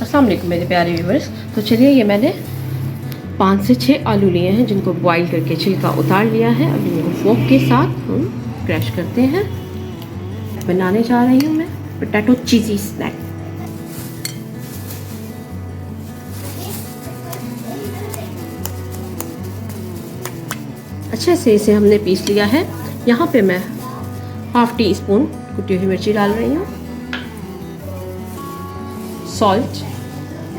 अस्सलाम वालेकुम मेरे प्यारे व्यूवर्स। तो चलिए, ये मैंने 5 से 6 आलू लिए हैं जिनको बॉईल करके छिलका उतार लिया है। अब इनको फोक के साथ हम क्रश करते हैं। बनाने जा रही हूँ मैं पोटैटो चीज़ी स्नैक। अच्छे से इसे हमने पीस लिया है। यहाँ पे मैं ½ टी स्पून कुटी हुई मिर्ची डाल रही हूँ। सॉल्ट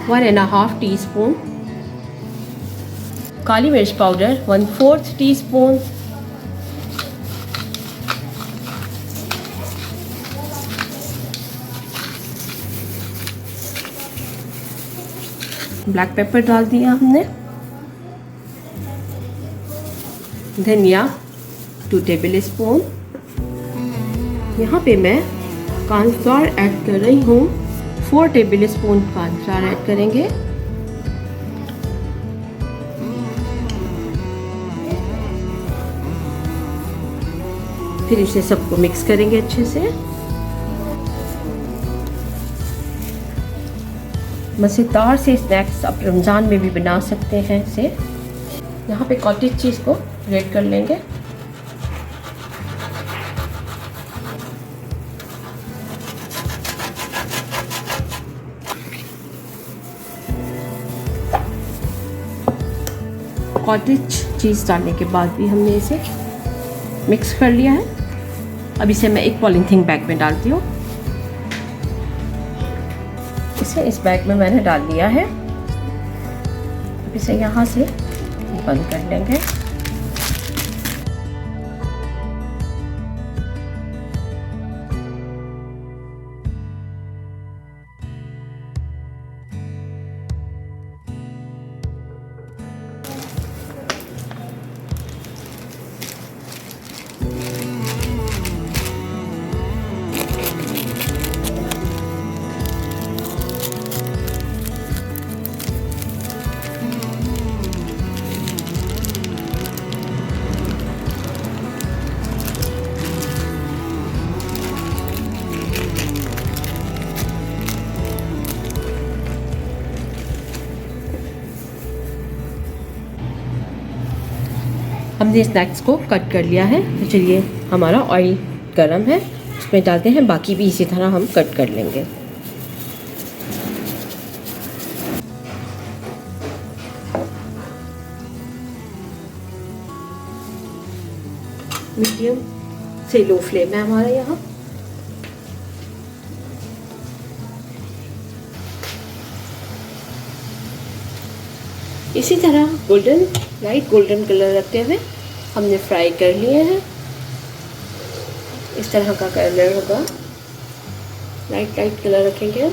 1½ टीस्पून, काली मिर्च पाउडर 1/4 टीस्पून, ब्लैक पेपर डाल दिया हमने, धनिया 2 टेबल स्पून। यहाँ पे मैं कॉर्नफ्लावर ऐड कर रही हूँ, 4 टेबल स्पून कॉर्नफ्लावर ऐड करेंगे। फिर इसे सबको मिक्स करेंगे अच्छे से। मज़ेदार से स्नैक्स आप रमज़ान में भी बना सकते हैं इसे। यहाँ पे कॉटेज चीज़ को ग्रेट कर लेंगे। कॉटेज चीज़ डालने के बाद भी हमने इसे मिक्स कर लिया है। अब इसे मैं एक पॉलीथीन बैग में डालती हूँ। इसे इस बैग में मैंने डाल दिया है। अब इसे यहाँ से बंद कर लेंगे। हमने स्नैक्स को कट कर लिया है। तो चलिए, हमारा ऑयल गरम है, उसमें डालते हैं। बाकी भी इसी तरह हम कट कर लेंगे। मीडियम से लो फ्लेम है हमारा यहाँ। इसी तरह लाइट गोल्डन कलर रखते हुए हमने फ्राई कर लिए हैं। इस तरह का कलर होगा, लाइट कलर रखेंगे।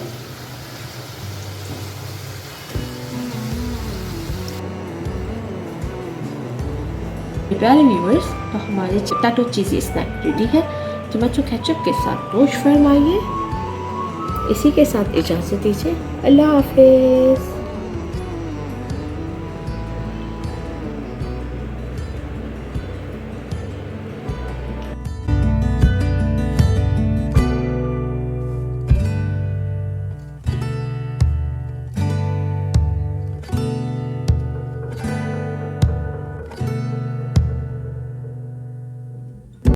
प्यारे व्यूअर्स, तो हमारे पोटैटो चीज़ी स्नैक रेडी है। टमाटो केचप के साथ नोश फरमाइए। इसी के साथ इजाज़त दीजिए। अल्लाह हाफिज़।